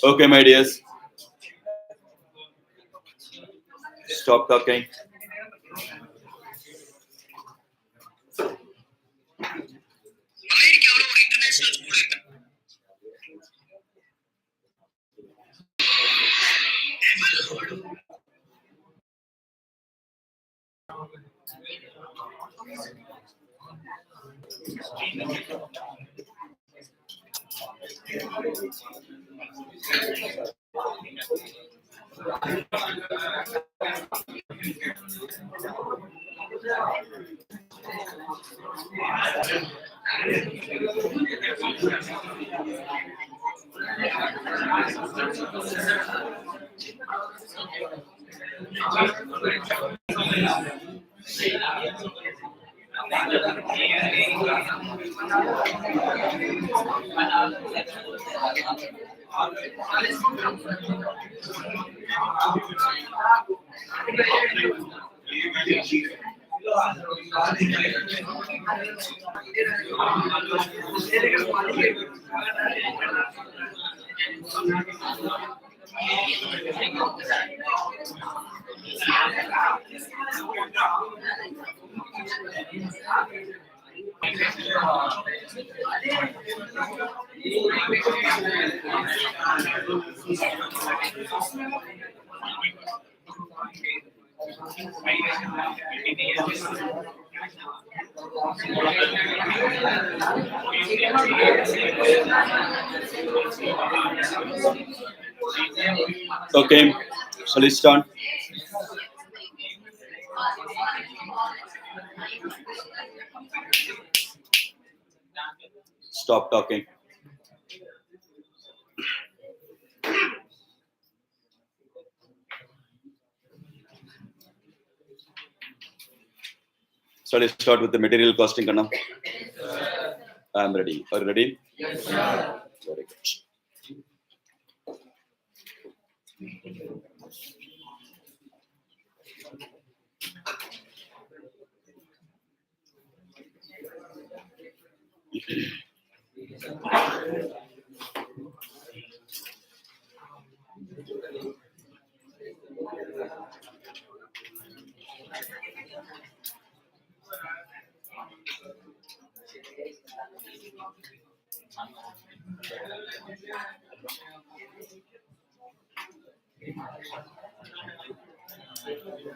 Okay, my dears. Stop talking. Okay, shall we start? Stop talking. Shall we start with the material costing, Kanna? I am ready. Are you ready? Yes, sir. Very good.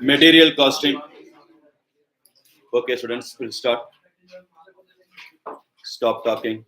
Material costing. Okay, students, we'll start. Stop talking.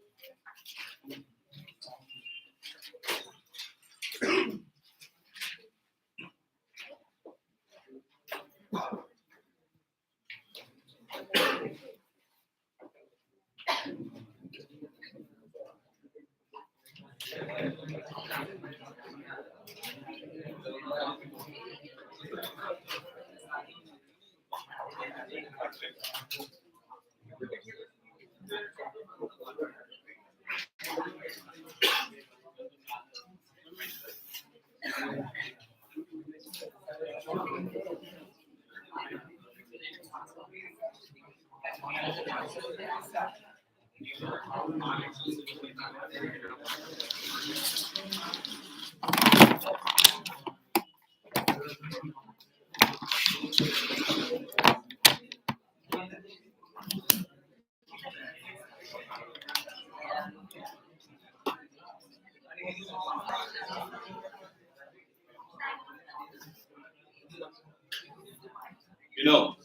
You know,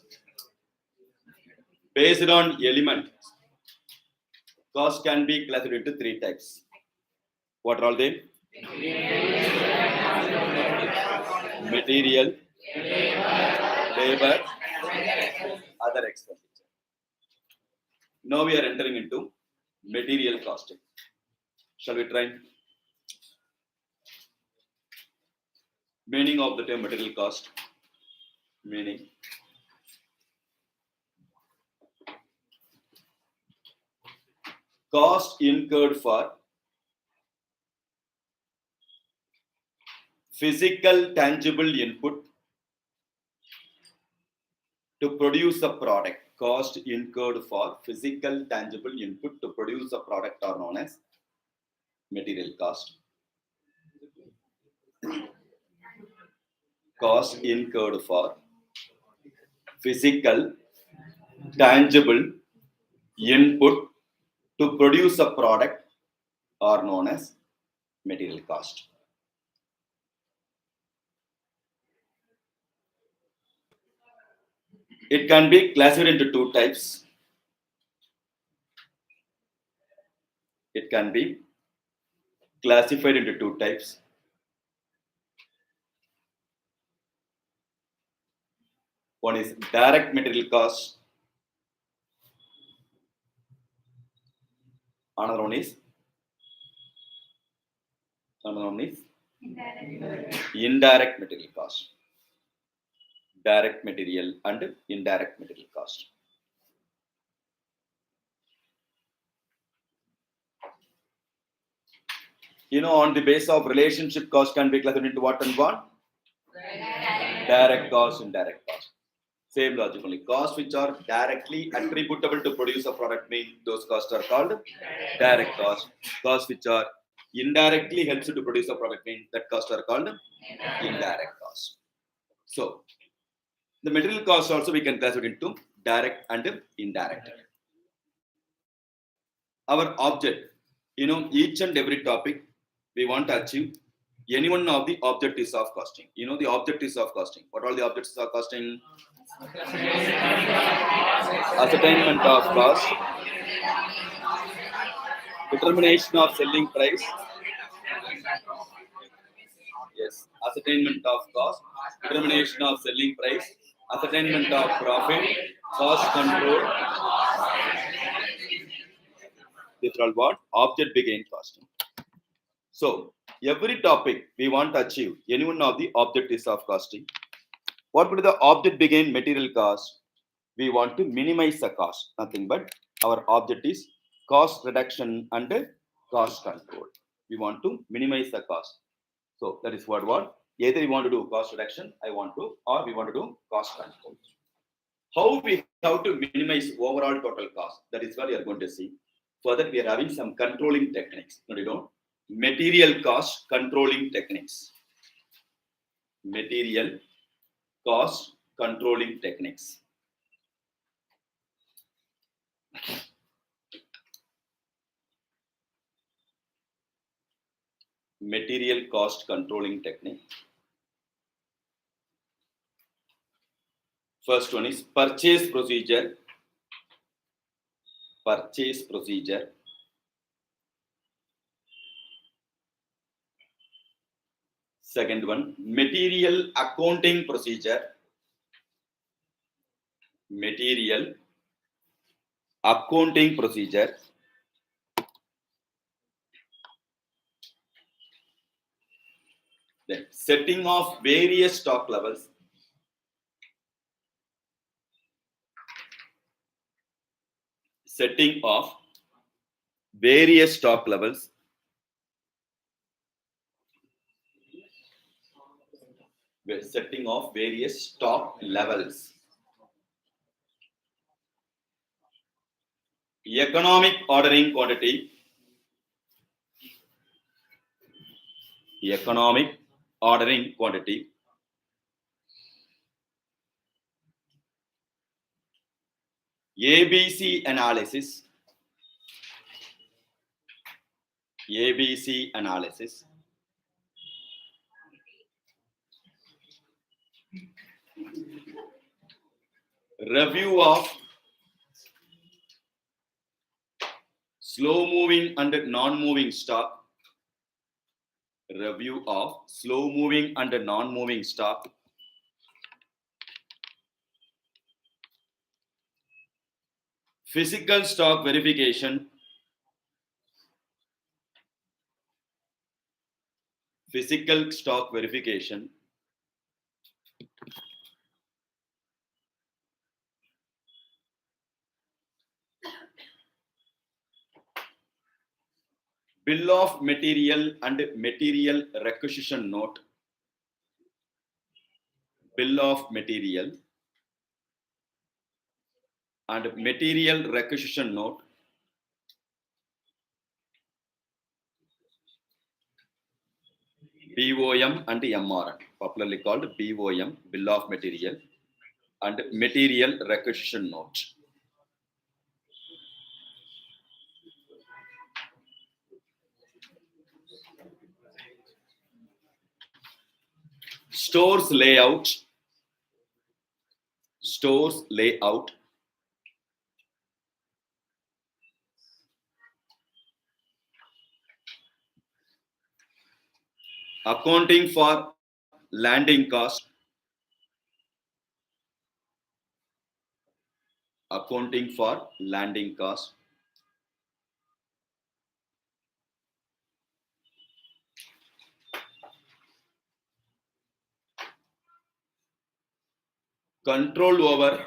based on element, cost can be classified into three types. What are all they? Material, labor, other expenditure. Now we are entering into material costing. Shall we try? Meaning of the term material cost. Meaning. Cost incurred for physical tangible input to produce a product. Cost incurred for physical tangible input to produce a product are known as material cost. Cost incurred for physical tangible input to produce a product are known as material cost. It can be classified into two types. It can be classified into two types. One is direct material cost. Another one is indirect material cost. Direct material and indirect material cost. On the basis of relationship, cost can be classified into what and what? Direct cost, indirect cost. Same logic only. Costs which are directly attributable to produce a product mean those costs are called direct cost. Costs which are indirectly helps you to produce a product mean that costs are called indirect cost. So the material cost also we can classify into direct and indirect. Our object, each and every topic we want to achieve any one of the objectives of costing. The objectives of costing. What are the objectives of costing? Ascertainment of cost, determination of selling price. Yes, ascertainment of cost, determination of selling price, ascertainment of profit, cost control. These are all what? Object behind costing. So every topic we want to achieve any one of the objectives of costing. What would be the object behind material cost? We want to minimize the cost. Nothing but our object is cost reduction and cost control. We want to minimize the cost. So that is what either we want to do cost reduction, or we want to do cost control. How we have to minimize overall total cost? That is what we are going to see. Further, we are having some controlling techniques. Material cost controlling techniques. Material cost controlling techniques. Material cost controlling technique. First one is purchase procedure. Purchase procedure. Second one, material accounting procedure. Material accounting procedure. Then setting of various stock levels. Setting of various stock levels. Setting of various stock levels. Economic ordering quantity. Economic ordering quantity. ABC analysis. ABC analysis. Review of slow moving and non-moving stock. Review of slow moving and non-moving stock. Physical stock verification. Physical stock verification. Bill of material and material requisition note. Bill of material and material requisition note, BOM and MRN, popularly called BOM, bill of material, and material requisition note. Stores layout, accounting for landing cost, accounting for landing cost, control over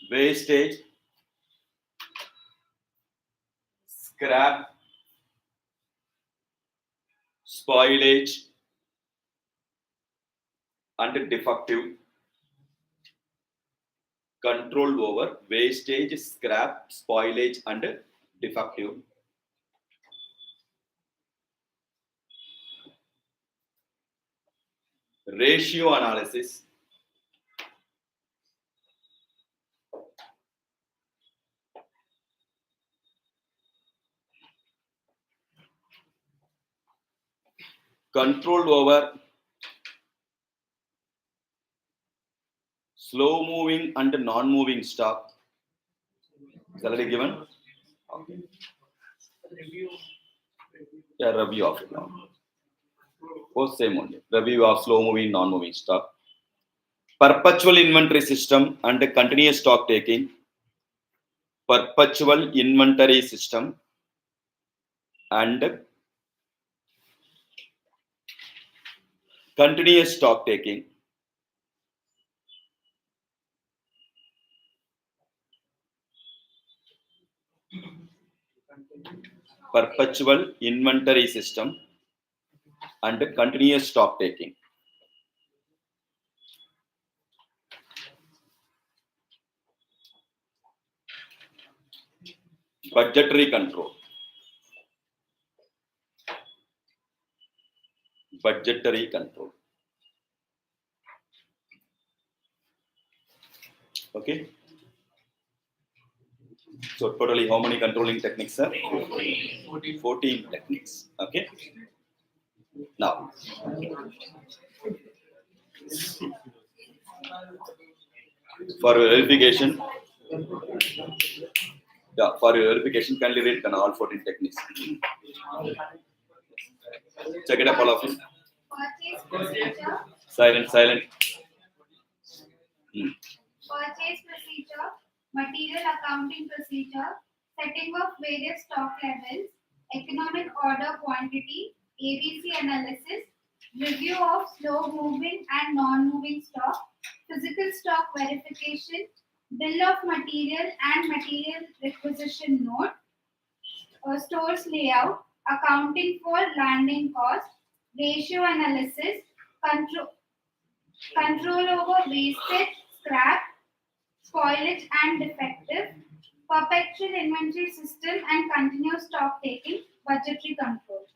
wastage, scrap, spoilage, and defective. Control over wastage, scrap, spoilage, and defective. Ratio analysis, control over slow moving and non-moving stock. Is already given. Okay. Yeah, review of it now. Oh, same only. Review of slow moving, non-moving stock. Perpetual inventory system and continuous stock taking. Perpetual inventory system and continuous stock taking. Perpetual inventory system and continuous stock taking. Budgetary control. Budgetary control. Okay. So totally how many controlling techniques, sir? 14 techniques. Okay. Now, for verification, kindly read all 14 techniques. Check it up, all of you. Silent. Purchase procedure, material accounting procedure, setting of various stock levels, economic order quantity, ABC analysis, review of slow moving and non-moving stock, physical stock verification, bill of material and material requisition note, stores layout, accounting for landing cost, ratio analysis, control over wastage, scrap, spoilage and defective, perpetual inventory system and continuous stock taking, budgetary control.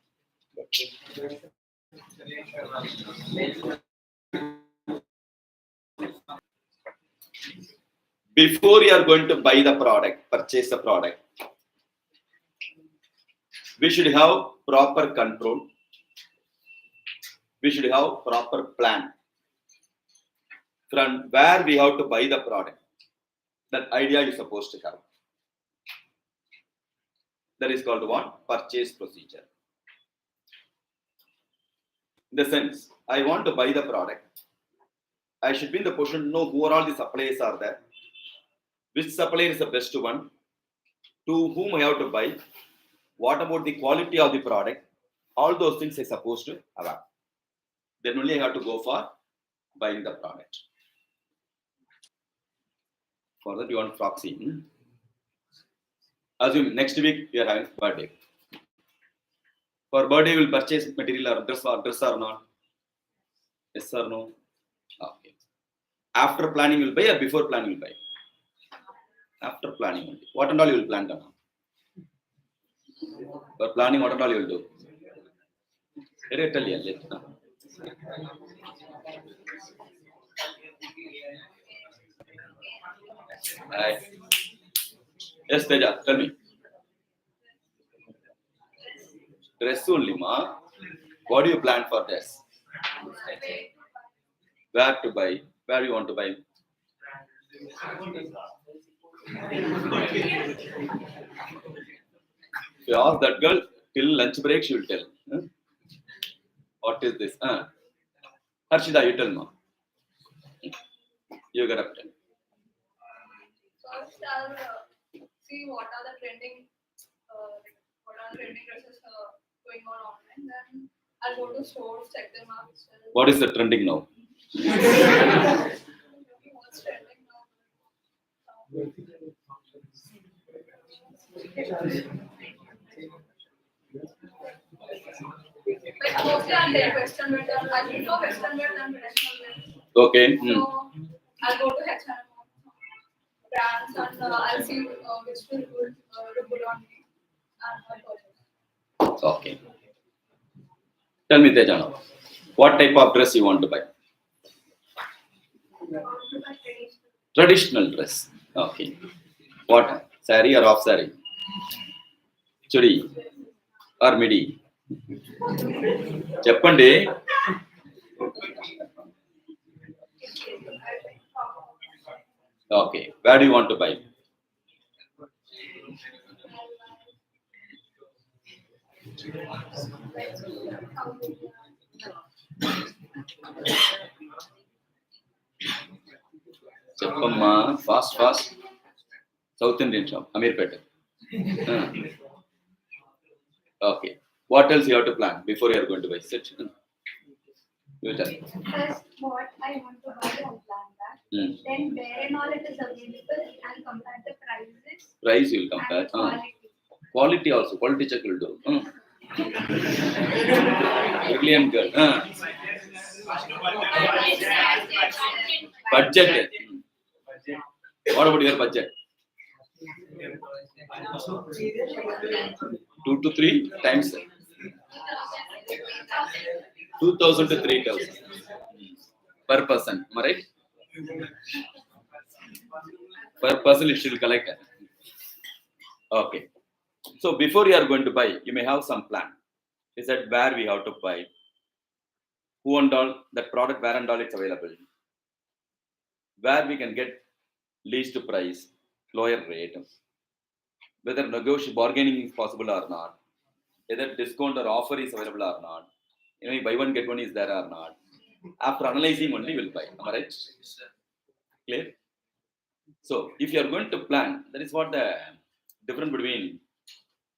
Before you are going to buy the product, purchase the product, we should have proper control. We should have proper plan. From where we have to buy the product, that idea you're supposed to have. That is called what? Purchase procedure. In the sense, I want to buy the product. I should be in the position to know who are all the suppliers are there, which supplier is the best one, to whom I have to buy, what about the quality of the product, all those things I supposed to have. Then only I have to go for buying the product. For that you want proxy. Assume next week you are having birthday. For birthday, you will purchase material or dress or not? Yes or no? Okay. After planning, you will buy or before planning, you will buy? After planning only. What and all you will plan now? For planning, what and all you will do? Tell you. Hi. Yes, Teja, tell me. Dress only, ma. What do you plan for this? Where to buy? Where you want to buy? If you ask that girl till lunch break, she will tell. Huh? What is this? Harshida, you tell, ma. You got up. First, I'll see what are the trending, dresses going on online. Then I'll go to stores, check them out. What is the trending now? What's trending now? Like mostly I'll take Western wear. I prefer Western wear than traditional wear. Okay. So I'll go to H&M brands and I'll see which will look good on me and I'll purchase. Okay. Tell me, Teja, now. What type of dress you want to buy? Traditional dress. Okay. What? Saree or half saree? Chudi or midi? Cheppandi. Okay. Where do you want to buy? Cheppamma. Fast. South Indian shop. Amirpet. Okay. What else you have to plan before you are going to buy? Sit. You tell. First, what I want to buy, I'll plan that. Then, where and all it is available, I'll compare the prices. Price you will compare. And quality. Quality also. Quality check will do. Brilliant girl. Budget. What about your budget? 2 to 3 times 2,000 to 3,000 per person. Am I right? Per person it should collect. Okay. So before you are going to buy, you may have some plan. Is that where we have to buy? Who and all that product, where and all it's available. Where we can get least price, lower rate. Whether bargaining is possible or not. Whether discount or offer is available or not. Buy one get one is there or not. After analyzing only we'll buy. Am I right? Clear? So if you are going to plan, that is what the difference between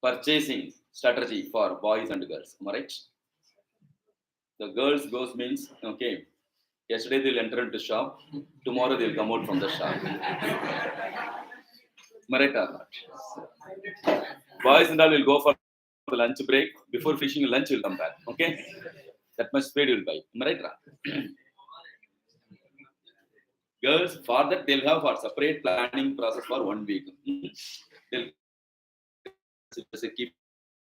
purchasing strategy for boys and girls. Am I right? The girls goes means okay. Yesterday they'll enter into shop. Tomorrow they'll come out from the shop. Am I right or not? Boys and all will go for the lunch break. Before finishing lunch, will come back. Okay, that much speed will buy. Am I right? Girls, for that they'll have for separate planning process for 1 week. They'll keep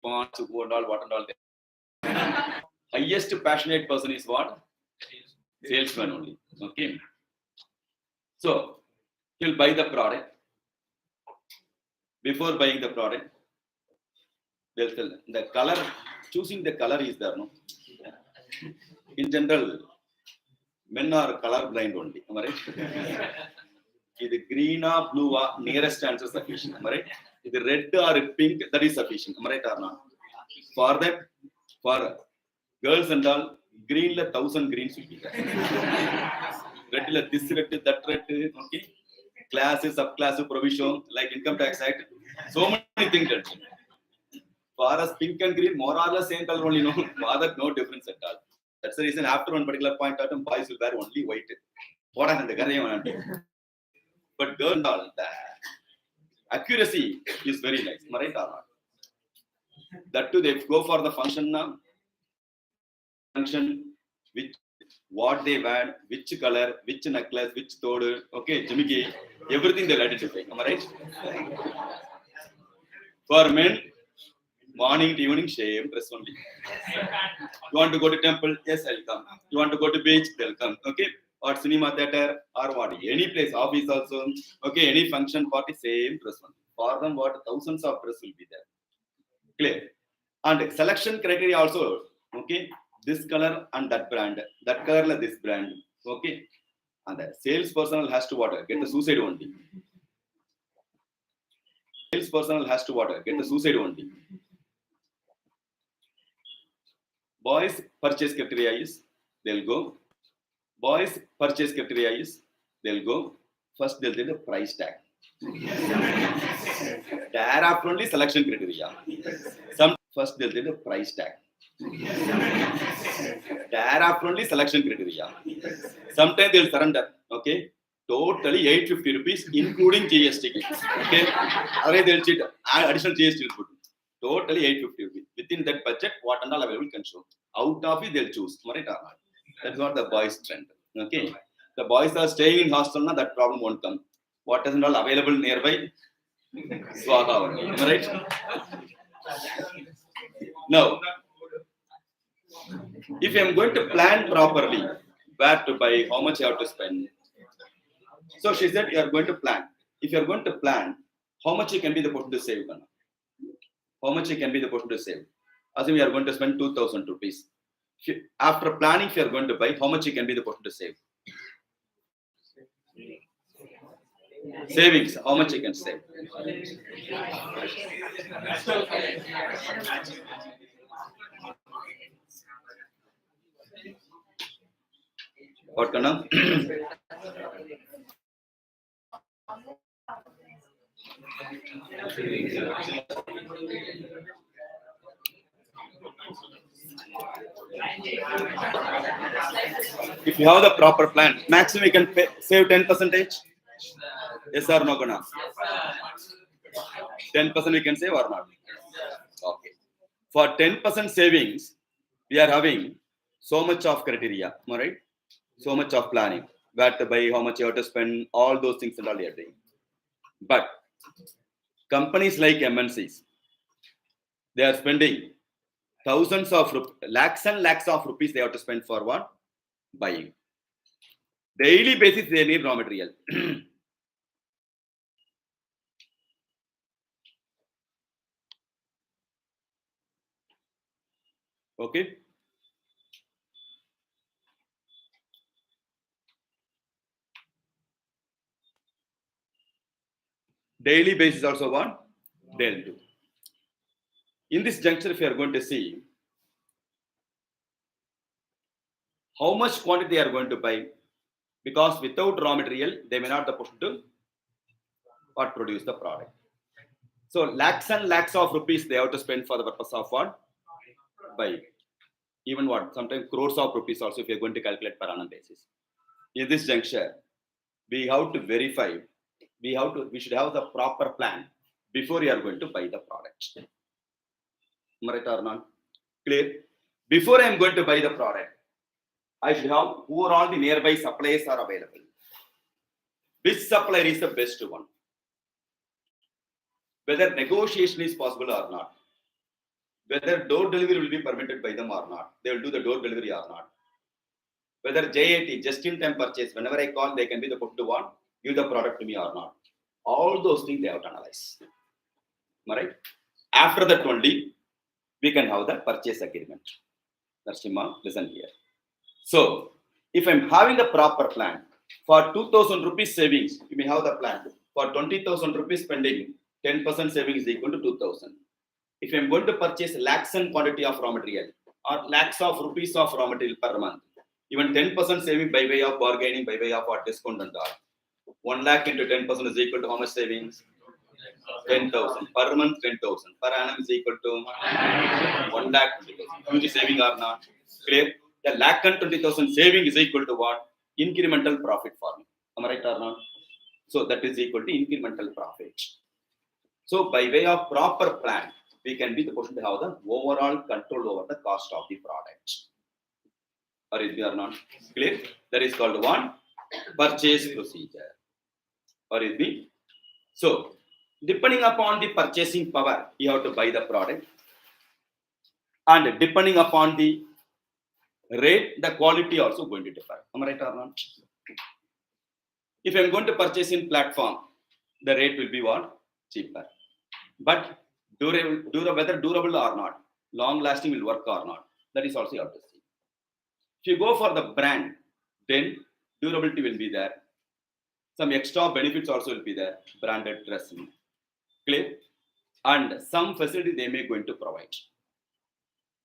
on to go and all what and all. Highest passionate person is what? Salesman only. Okay. So he'll buy the product. Before buying the product, they'll tell the color. Choosing the color is there, no? In general, men are color blind only. Am I right? Either green or blue or nearest answer sufficient. Am I right? Either red or pink, that is sufficient. Am I right or not? For that, for girls and all, green 1,000 greens will be there. Red this red, that red, okay? Classes, subclasses, provision, like income tax act. So many things. For us, pink and green, more or less same color only, no. For that, no difference at all. That's the reason after one particular point of time, boys will wear only white. What are the but girls, all the accuracy is very nice. Am I right or not? That too, they go for the function now. Function, which what they wear, which color, which necklace, which toad, okay, jimmy, everything they'll identify. Am I right? For men, morning to evening, same dress only. You want to go to temple? Yes, I'll come. You want to go to beach? They'll come. Okay. Or cinema theater or what? Any place, office also. Okay, any function, party, same dress only. For them, what thousands of dress will be there. Clear. And selection criteria also. Okay, this color and that brand, that color this brand. Okay, and the sales personnel has to what? Get the suicide only. Sales personnel has to what? Get the suicide only. Boys purchase criteria is they'll go. Boys purchase criteria is they'll go. First they'll take the price tag. Thereafter only selection criteria. First they'll take the price tag. Thereafter only selection criteria. Sometimes they'll surrender. Okay. Totally 850 rupees, including GST. Okay. Otherwise they'll cheat. Additional GST will put. Totally 850 rupees. Within that budget, what and all available can show. Out of it, they'll choose. Right or not? That's not the boys' trend. Okay. The boys are staying in hostel, now that problem won't come. What is all available nearby? Swaha only. Am I right? Now, if I am going to plan properly, where to buy, how much you have to spend. So she said, you are going to plan. If you are going to plan, how much you can be the person to save? How much you can be the person to save? Assume you are going to spend 2,000 rupees. After planning, if you are going to buy, how much you can be the person to save? Savings, how much you can save? What kind of? If you have the proper plan, maximum you can save 10%. Yes or no, gonna? 10% we can save or not? Okay. For 10% savings, we are having so much of criteria, right? So much of planning. Where to buy, how much you have to spend, all those things and all you are doing. But companies like MNCs, they are spending thousands of lakhs and lakhs of rupees they have to spend for what? Buying. Daily basis they need raw material. Okay. Daily basis also what? They'll do. In this juncture, if you are going to see how much quantity they are going to buy, because without raw material, they may not be able to what produce the product. So lakhs and lakhs of rupees they have to spend for the purpose of what? Buy. Even what? Sometimes crores of rupees also if you are going to calculate per annum basis. In this juncture, we have to verify. We should have the proper plan before you are going to buy the product. Right or not? Clear? Before I am going to buy the product, I should have who are all the nearby suppliers are available. Which supplier is the best one? Whether negotiation is possible or not. Whether door delivery will be permitted by them or not. They will do the door delivery or not. Whether JIT, just in time purchase, whenever I call, they can be the person to want, give the product to me or not. All those things they have to analyze. Right? After that only, we can have the purchase agreement. Narsimha, listen here. So, if I'm having a proper plan, for 2,000 rupees savings, you may have the plan. For 20,000 rupees spending, 10% savings is equal to 2,000. If I'm going to purchase lakhs and quantity of raw material, or lakhs of rupees of raw material per month, even 10% saving by way of bargaining, by way of what discount and all. 1 lakh into 10% is equal to how much savings? 10,000. Per month, 10,000. Per annum is equal to 1 lakh 20,000. Huge saving or not? Clear? The lakh and 20,000 saving is equal to what? Incremental profit for me. Am I right or not? So that is equal to incremental profit. So by way of proper plan, we can be the person to have the overall control over the cost of the product. Or if you are not clear, that is called one purchase procedure. Or if we so depending upon the purchasing power, you have to buy the product, and depending upon the rate, the quality also going to differ. Am I right or not? If I'm going to purchase in platform, the rate will be what? Cheaper. But whether durable or not, long lasting will work or not, that is also you have to see. If you go for the brand, then durability will be there. Some extra benefits also will be there. Branded dressing, clear, and some facility they may going to provide.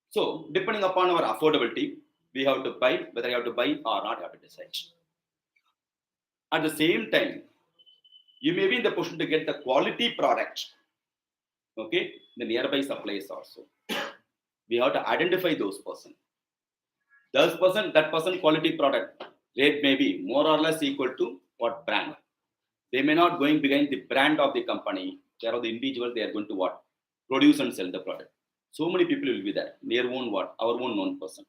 So depending upon our affordability, we have to buy, whether you have to buy or not, you have to decide. At the same time, you may be in the position to get the quality product. Okay, the nearby suppliers also. We have to identify those person. That person quality product rate may be more or less equal to what brand. They may not going behind the brand of the company. There are the individuals, they are going to what? Produce and sell the product. So many people will be there. Their own what? Our own known person.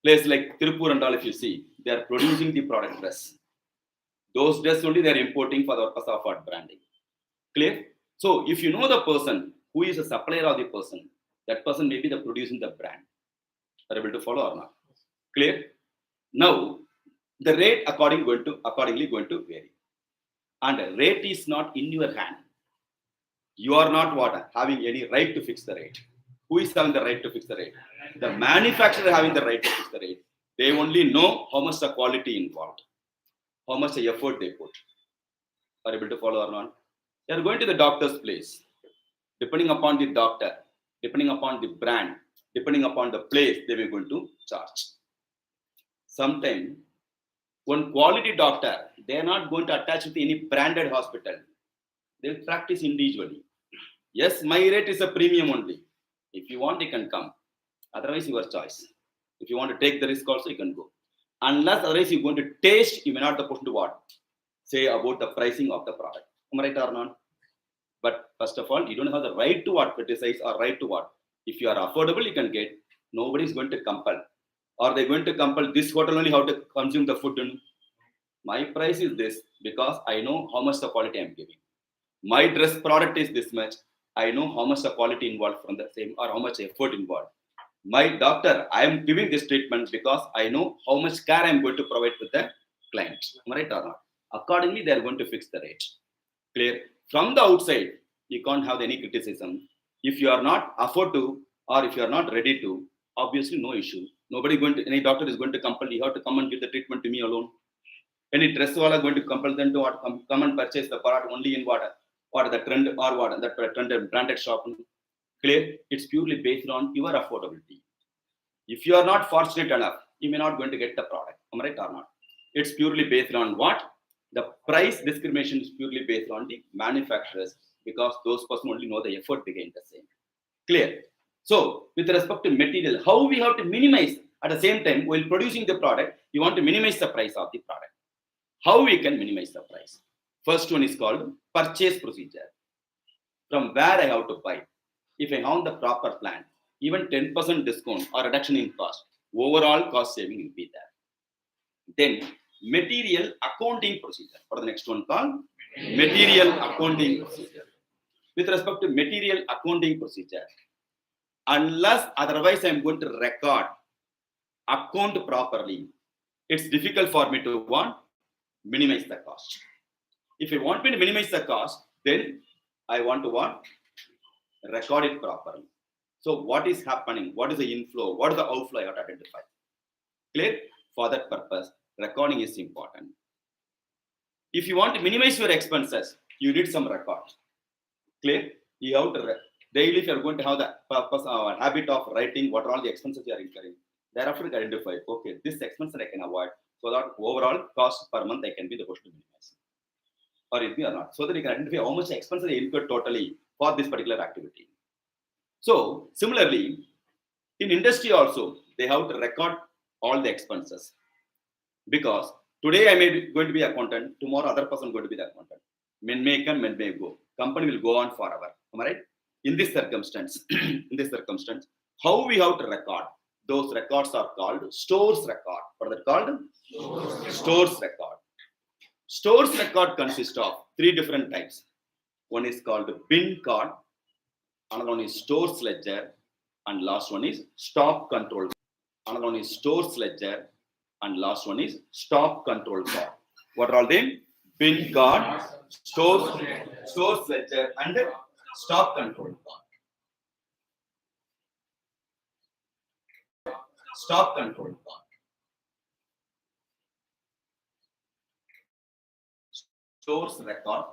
Place like Tirupur and all, if you see, they are producing the product dress. Those dress only they are importing for the purpose of what? Branding. Clear? So if you know the person who is a supplier of the person, that person may be the producing the brand. Are able to follow or not? Clear? Now the rate accordingly going to vary. And rate is not in your hand. You are not what? Having any right to fix the rate. Who is having the right to fix the rate? The manufacturer having the right to fix the rate. They only know how much the quality involved, how much the effort they put. Are able to follow or not? They are going to the doctor's place. Depending upon the doctor, depending upon the brand, depending upon the place, they were going to charge. Sometimes, one quality doctor, they are not going to attach with any branded hospital. They will practice individually. Yes, my rate is a premium only. If you want, you can come. Otherwise, your choice. If you want to take the risk also, you can go. Unless otherwise you're going to taste, you may not be able to what? Say about the pricing of the product. Am I right or not? But first of all, you don't have the right to what? Criticize or right to what? If you are affordable, you can get. Nobody is going to compel. Or they're going to compel this hotel only how to consume the food. My price is this because I know how much the quality I'm giving. My dress product is this much. I know how much the quality involved from the same or how much effort involved. My doctor, I am giving this treatment because I know how much care I am going to provide with the client. Am I right or not? Accordingly, they are going to fix the rate. Clear? From the outside, you can't have any criticism. If you are not afford to or if you are not ready to, obviously no issue. Any doctor is going to compel you have to come and give the treatment to me alone. Any dress wala going to compel them to what, come and purchase the product only in what the trend or what that trend branded shop. Clear? It's purely based on your affordability. If you are not fortunate enough, you may not going to get the product. Am I right or not? It's purely based on what? The price discrimination is purely based on the manufacturers because those person only know the effort behind the same. Clear? So, with respect to material, how we have to minimize at the same time while producing the product, you want to minimize the price of the product. How we can minimize the price? First one is called purchase procedure. From where I have to buy. If I have the proper plan, even 10% discount or reduction in cost, overall cost saving will be there. Then material accounting procedure. For the next one called material accounting procedure. With respect to material accounting procedure, unless otherwise I am going to record, account properly, it's difficult for me to minimize the cost. If I want me to minimize the cost, then I want to record it properly. So what is happening? What is the inflow? What is the outflow? I have to identify. Clear? For that purpose, recording is important. If you want to minimize your expenses, you need some records. Clear? You have to daily, if you are going to have the purpose or habit of writing what are all the expenses you are incurring, thereafter you identify, okay, this expense I can avoid, so that overall cost per month I can be the question to minimize. Or if you are not, so that you can identify how much expenses I incurred totally for this particular activity. So similarly, in industry also, they have to record all the expenses. Because today I may be going to be accountant, tomorrow other person going to be the accountant. Men may come, men may go. Company will go on forever. Am I right? In this circumstance, how we have to record? Those records are called stores record. What are they called? Stores record. Stores record consists of three different types. One is called bin card, another one is stores ledger, and last one is stock control. Another one is stores ledger, and last one is stock control card. What are all them? Bin card, stores ledger, and stock control card. Stock control card. Stores record,